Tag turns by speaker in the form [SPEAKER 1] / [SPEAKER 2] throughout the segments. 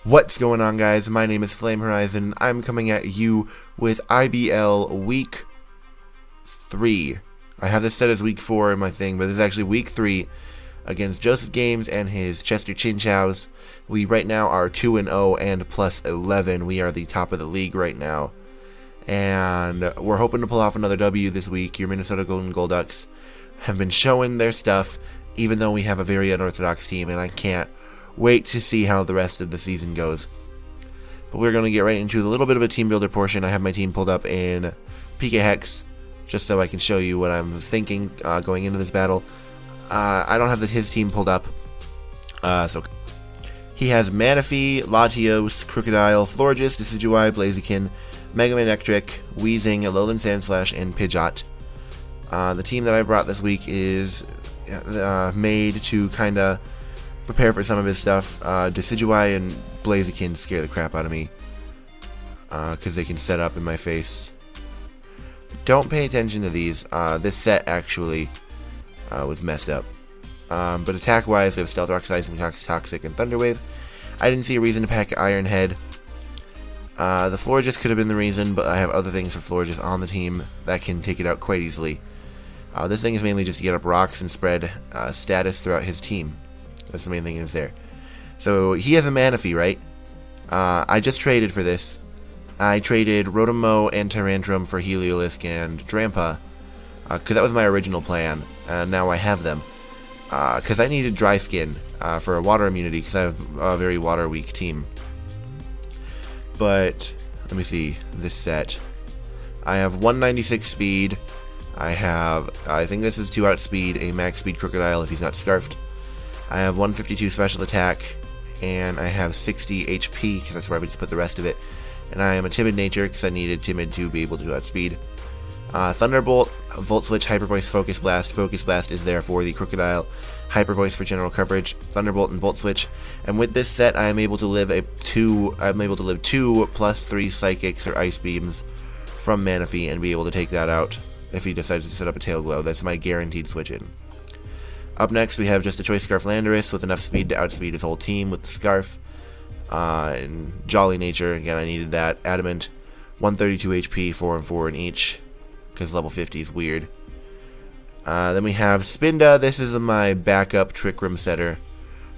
[SPEAKER 1] What's going on, guys? My name is FlameHorizon. I'm coming at you with IBL Week 3. I have this set as Week 4 in my thing, but this is actually Week 3 against JoesephGames and his Chester Chinchous. We right now are 2-0 and plus 11. We are the top of the league right now. And we're hoping to pull off another W this week. Your Minnesota Golden Golducks have been showing their stuff, even though we have a very unorthodox team, and I can't wait to see how the rest of the season goes. But we're going to get right into a little bit of a team builder portion. I have my team pulled up in PK Hex, just so I can show you what I'm thinking going into this battle. I don't have his team pulled up. So he has Manaphy, Latios, Crocodile, Florges, Decidueye, Blaziken, Mega Man Electric, Weezing, Alolan Sandslash, and Pidgeot. The team that I brought this week is made to kind of prepare for some of his stuff. Decidueye and Blaziken scare the crap out of me because they can set up in my face. Don't pay attention to these. This set actually was messed up. But attack-wise, we have Stealth Rock, Seismic, Toxic, and Thunder Wave. I didn't see a reason to pack Iron Head. The Florges could have been the reason, but I have other things for Florges on the team that can take it out quite easily. This thing is mainly just to get up rocks and spread status throughout his team. That's the main thing is there. So he has a Manaphy, right? I just traded for this. I traded Rotomo and Tyrantrum for Heliolisk and Drampa, because that was my original plan, and now I have them. Because I needed Dry Skin for a water immunity, because I have a very water-weak team. But, let me see, this set. I have 196 speed. I think this is 2 outspeed, a max speed Crocodile if he's not Scarfed. I have 152 special attack, and I have 60 HP, because that's where I would just put the rest of it. And I am a Timid nature, because I needed Timid to be able to outspeed. Thunderbolt, Volt Switch, Hyper Voice, Focus Blast. Focus Blast is there for the Crocodile. Hyper Voice for general coverage. Thunderbolt and Volt Switch. And with this set, I am able to live two +3 Psychics or Ice Beams from Manaphy, and be able to take that out if he decides to set up a Tail Glow. That's my guaranteed switch in. Up next, we have just a Choice Scarf Landorus with enough speed to outspeed his whole team with the Scarf. And Jolly Nature, again, I needed that. Adamant, 132 HP, 4 and 4 in each, because level 50 is weird. Then we have Spinda. This is my backup Trick Room setter.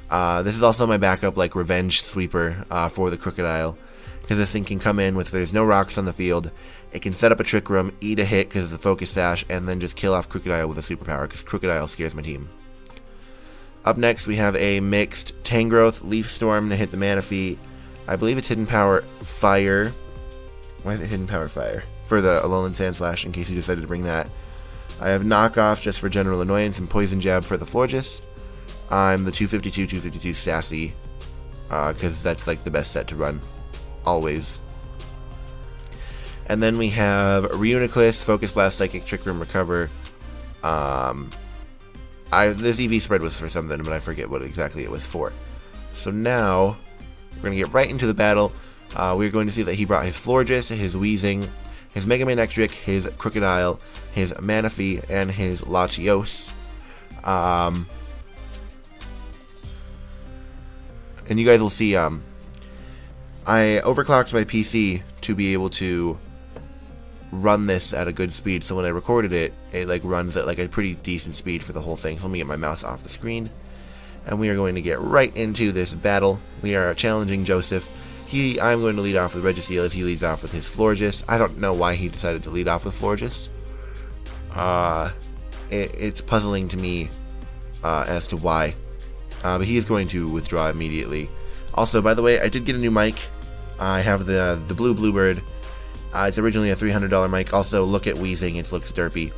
[SPEAKER 1] This is also my backup, like, Revenge Sweeper for the Crocodile, because this thing can come in with, there's no rocks on the field. It can set up a Trick Room, eat a hit because of the Focus Sash, and then just kill off Crocodile with a superpower, because Crocodile scares my team. Up next, we have a mixed Tangrowth, LeafStorm to hit the Manaphy. I believe it's Hidden Power Fire. Why is it Hidden Power Fire? For the Alolan Sandslash, in case you decided to bring that. I have Knockoff just for general annoyance, and Poison Jab for the Florges. I'm the 252 Sassy, because that's like the best set to run, always. And then we have Reuniclus, Focus Blast, Psychic, Trick Room, Recover. This EV spread was for something, but I forget what exactly it was for. So now, we're going to get right into the battle. We're going to see that he brought his Florges, his Weezing, his Mega Man Electric, his Crocodile, his Manaphy, and his Latios. And you guys will see, I overclocked my PC to be able to run this at a good speed, so when I recorded it, it like runs at like a pretty decent speed for the whole thing. So let me get my mouse off the screen, and we are going to get right into this battle. We are challenging Joseph. I'm going to lead off with Registeel as he leads off with his Florges. I don't know why he decided to lead off with Florges. It's puzzling to me as to why, but he is going to withdraw immediately. Also, by the way, I did get a new mic. I have the Blue Bluebird. It's originally a $300 mic. Also, look at Weezing. It looks derpy.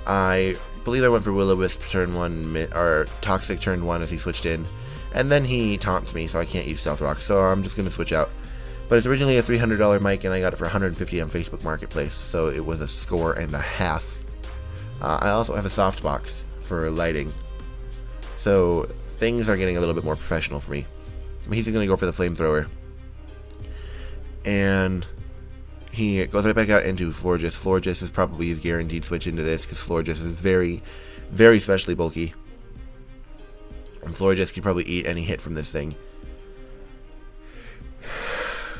[SPEAKER 1] I believe I went for Will-O-Wisp turn 1, or Toxic turn 1 as he switched in. And then he taunts me, so I can't use Stealth Rock. So I'm just going to switch out. But it's originally a $300 mic, and I got it for $150 on Facebook Marketplace. So it was a score and a half. I also have a softbox for lighting. So things are getting a little bit more professional for me. He's going to go for the Flamethrower. And he goes right back out into Florges. Florges is probably his guaranteed switch into this, because Florges is very, very specially bulky. And Florges can probably eat any hit from this thing.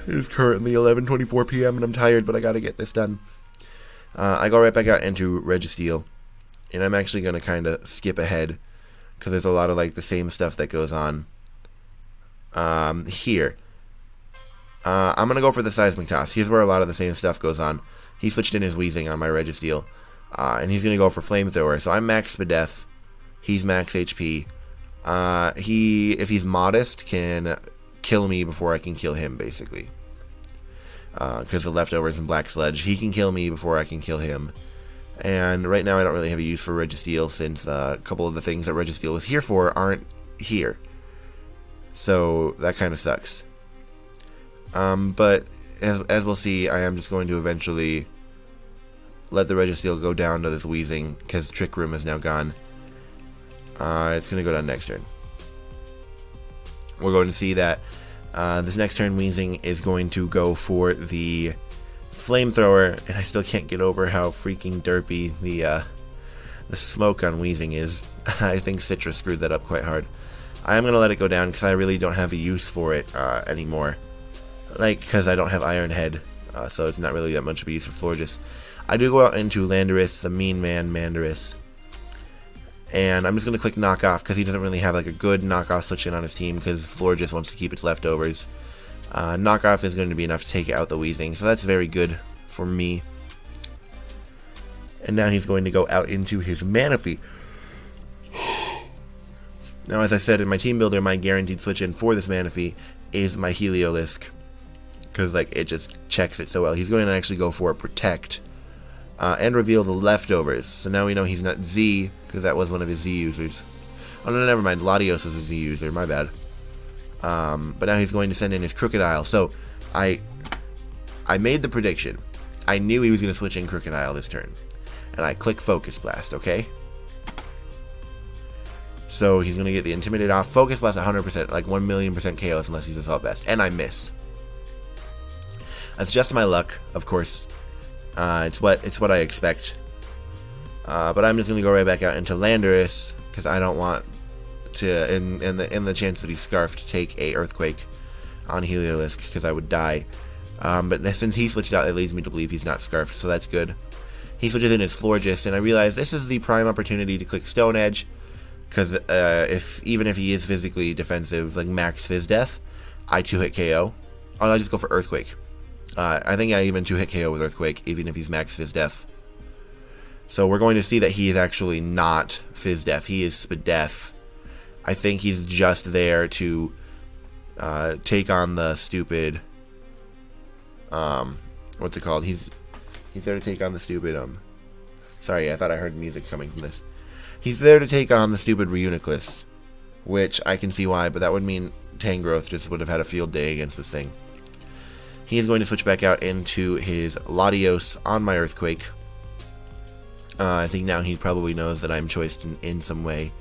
[SPEAKER 1] It is currently 11:24 p.m. and I'm tired, but I gotta get this done. I go right back out into Registeel, and I'm actually gonna kind of skip ahead because there's a lot of like the same stuff that goes on here. I'm gonna go for the Seismic Toss. Here's where a lot of the same stuff goes on. He switched in his Weezing on my Registeel, and he's gonna go for Flamethrower. So I'm max Spadef. He's max HP. If he's modest, can kill me before I can kill him, basically. Because the leftovers and Black Sludge, he can kill me before I can kill him. And right now I don't really have a use for Registeel, since a couple of the things that Registeel was here for aren't here. So that kind of sucks. But as we'll see, I am just going to eventually let the Registeel go down to this Weezing, because Trick Room is now gone. It's going to go down next turn. We're going to see that this next turn Weezing is going to go for the Flamethrower, and I still can't get over how freaking derpy the smoke on Weezing is. I think Citrus screwed that up quite hard. I am going to let it go down because I really don't have a use for it anymore. Like, because I don't have Iron Head, so it's not really that much of a use for Florges. I do go out into Landorus, the Mean Man Mandarus, and I'm just going to click Knock Off because he doesn't really have like a good Knock Off switch in on his team because Florges wants to keep its leftovers. Knock Off is going to be enough to take out the Weezing, so that's very good for me. And now he's going to go out into his Manaphy. Now, as I said in my team builder, my guaranteed switch in for this Manaphy is my Heliolisk, because like it just checks it so well. He's going to actually go for a Protect and reveal the leftovers. So now we know he's not Z, because that was one of his Z users. Oh no, never mind. Latios is a Z user. My bad. But now he's going to send in his Crocodile. So I made the prediction. I knew he was going to switch in Crocodile this turn, and I click Focus Blast. Okay. So he's going to get the Intimidate off. Focus Blast 100%, like 1,000,000% KOs unless he's Assault Vest. And I miss. That's just my luck, of course. It's what I expect. But I'm just going to go right back out into Landorus, because I don't want to, in the chance that he's Scarfed, take a Earthquake on Heliolisk, because I would die. But since he switched out, it leads me to believe he's not Scarfed, so that's good. He switches in his Florges, and I realize this is the prime opportunity to click Stone Edge, because even if he is physically defensive, like max Fizz Def, I 2-hit KO. Or I'll just go for Earthquake. I think I even 2-hit KO with Earthquake, even if he's max Fizz Def. So we're going to see that he is actually not Fizz Def. He is Spadef. I think he's just there to take on the stupid... what's it called? He's there to take on the stupid... Sorry, I thought I heard music coming from this. He's there to take on the stupid Reuniclus, which I can see why, but that would mean Tangrowth just would have had a field day against this thing. He is going to switch back out into his Latios on my Earthquake. I think now he probably knows that I'm choiced in some way.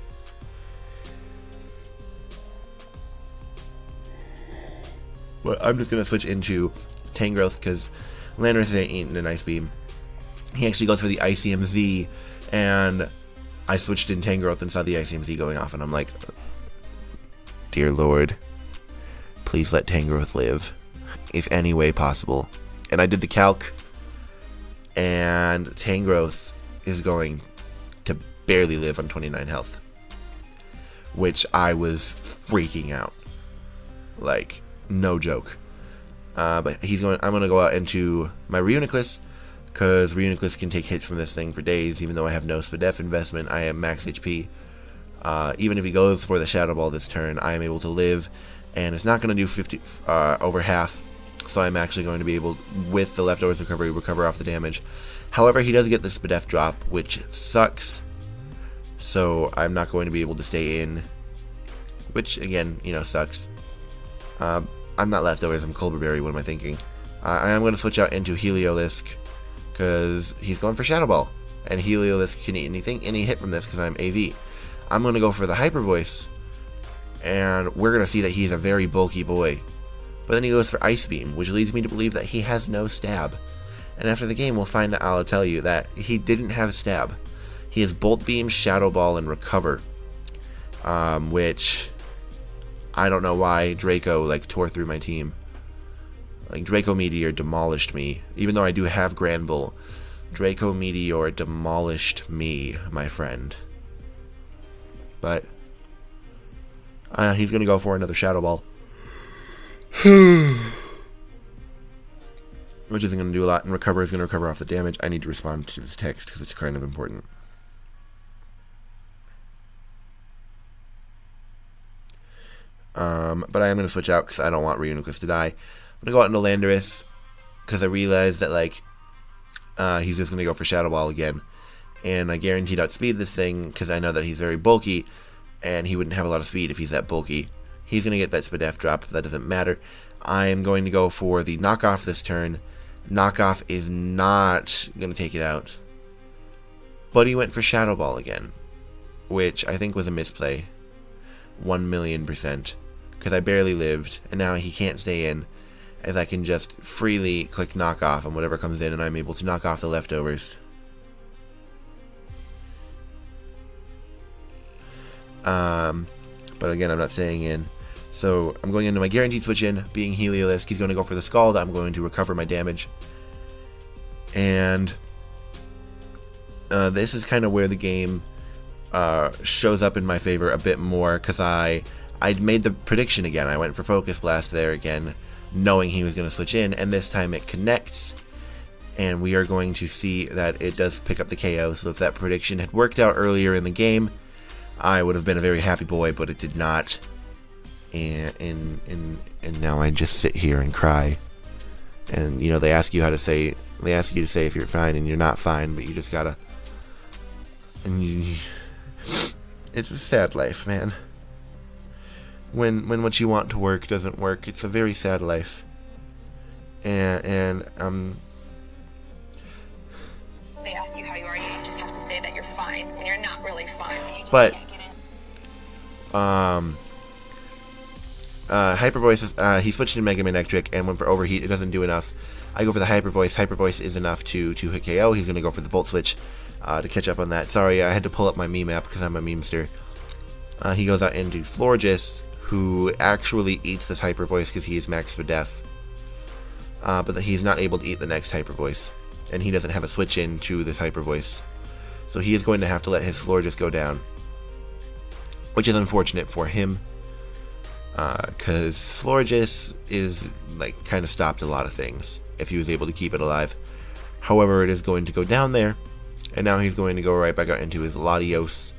[SPEAKER 1] But I'm just going to switch into Tangrowth because Landorus ain't eating an Ice Beam. He actually goes for the ICMZ, and I switched in Tangrowth and saw the ICMZ going off, and I'm like, dear Lord, please let Tangrowth live, if any way possible. And I did the calc, and Tangrowth is going to barely live on 29 health, which I was freaking out, like no joke. But I'm going to go out into my Reuniclus, because Reuniclus can take hits from this thing for days. Even though I have no Spadef investment, I am max HP. Even if he goes for the Shadow Ball this turn, I am able to live, and it's not going to do 50 over half, so I'm actually going to be able, with the leftovers recovery, recover off the damage. However, he does get the Spadef drop, which sucks, so I'm not going to be able to stay in, which again, you know, sucks. I'm not leftovers, I'm Colberberry. What am I thinking? I am going to switch out into Heliolisk, because he's going for Shadow Ball, and Heliolisk can eat anything, any hit from this because I'm AV. I'm going to go for the Hyper Voice, and we're going to see that he's a very bulky boy. But then he goes for Ice Beam, which leads me to believe that he has no Stab. And after the game, I'll tell you that he didn't have Stab. He has Bolt Beam, Shadow Ball, and Recover, which I don't know why Draco like tore through my team. Like, Draco Meteor demolished me. Even though I do have Granbull, Draco Meteor demolished me, my friend. But he's going to go for another Shadow Ball. Which isn't going to do a lot, and Recover is going to recover off the damage. I need to respond to this text because it's kind of important. But I am going to switch out because I don't want Reuniclus to die. I'm going to go out into Landorus because I realized that, like, he's just going to go for Shadow Ball again. And I guaranteed outspeed this thing because I know that he's very bulky, and he wouldn't have a lot of speed if he's that bulky. He's going to get that Spadef drop, but that doesn't matter. I am going to go for the Knockoff this turn. Knockoff is not going to take it out. But he went for Shadow Ball again, which I think was a misplay. 1,000,000%. Because I barely lived, and now he can't stay in, as I can just freely click Knockoff on whatever comes in, and I'm able to knock off the leftovers. But again, I'm not staying in. So I'm going into my guaranteed switch in, being Heliolisk. He's going to go for the Scald. I'm going to recover my damage. And this is kind of where the game shows up in my favor a bit more, because I made the prediction again. I went for Focus Blast there again, knowing he was going to switch in, and this time it connects. And we are going to see that it does pick up the KO. So if that prediction had worked out earlier in the game, I would have been a very happy boy, but it did not. And now I just sit here and cry. And you know, they ask you to say if you're fine, and you're not fine, but you just gotta. And it's a sad life, man. When what you want to work doesn't work, it's a very sad life. And
[SPEAKER 2] they ask you how you are, you just have to say that you're fine when you're not really fine.
[SPEAKER 1] But Hyper Voice, he switched to Mega Man Electric and went for Overheat. It doesn't do enough. I go for the Hyper Voice. Hyper Voice is enough to hit KO. He's going to go for the Volt Switch to catch up on that. Sorry, I had to pull up my meme app because I'm a memester. He goes out into Florges, who actually eats this Hyper Voice because he is maxed for death. But he's not able to eat the next Hyper Voice, and he doesn't have a switch in to this Hyper Voice. So he is going to have to let his Florges go down, which is unfortunate for him. Because Florges is, like, kind of stopped a lot of things if he was able to keep it alive. However, it is going to go down there, and now he's going to go right back out into his Latios.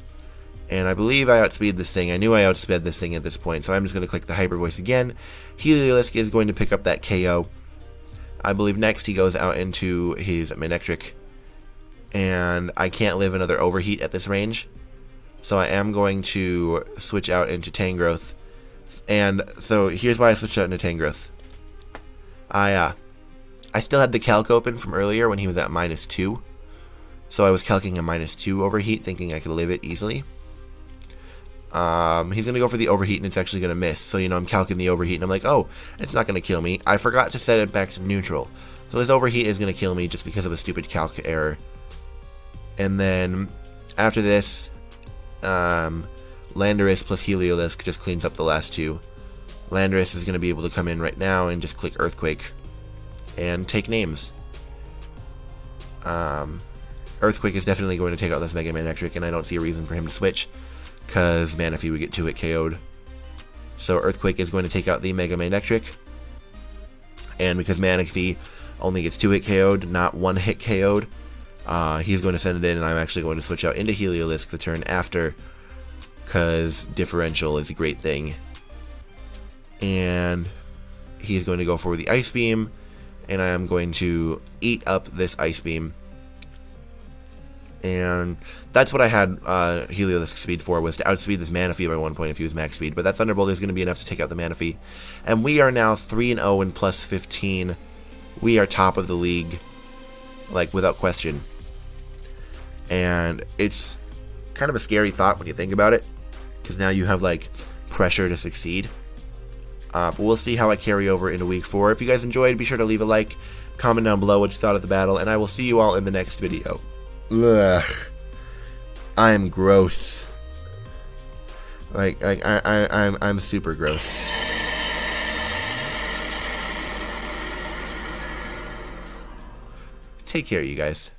[SPEAKER 1] And I believe I outspeed this thing. I knew I outsped this thing at this point, so I'm just going to click the Hyper Voice again. Heliolisk is going to pick up that KO. I believe next he goes out into his Manectric, and I can't live another Overheat at this range, so I am going to switch out into Tangrowth. And so here's why I switched out into Tangrowth. I still had the calc open from earlier when he was at -2. So I was calcing a -2 Overheat, thinking I could live it easily. He's going to go for the Overheat, and it's actually going to miss. So, you know, I'm calcing the Overheat, and I'm like, oh, it's not going to kill me. I forgot to set it back to neutral. So this Overheat is going to kill me just because of a stupid calc error. And then after this, Landorus plus Heliolisk just cleans up the last two. Landorus is going to be able to come in right now and just click Earthquake and take names. Earthquake is definitely going to take out this Mega Man Electric, and I don't see a reason for him to switch, because Manaphy would get 2-hit KO'd. So Earthquake is going to take out the Mega Man Electric, and because Manaphy only gets 2-hit KO'd, not 1-hit KO'd, he's going to send it in, and I'm actually going to switch out into Heliolisk the turn after, because differential is a great thing. And he's going to go for the Ice Beam, and I am going to eat up this Ice Beam. And that's what I had Heliolisk speed for, was to outspeed this Manaphy by 1 point if he was max speed. But that Thunderbolt is going to be enough to take out the Manaphy. And we are now 3-0 and plus 15. We are top of the league, like, without question. And it's kind of a scary thought when you think about it, because now you have, like, pressure to succeed. But we'll see how I carry over into week 4. If you guys enjoyed, be sure to leave a like, comment down below what you thought of the battle, and I will see you all in the next video. Ugh. I am gross. I'm super gross. take care, you guys.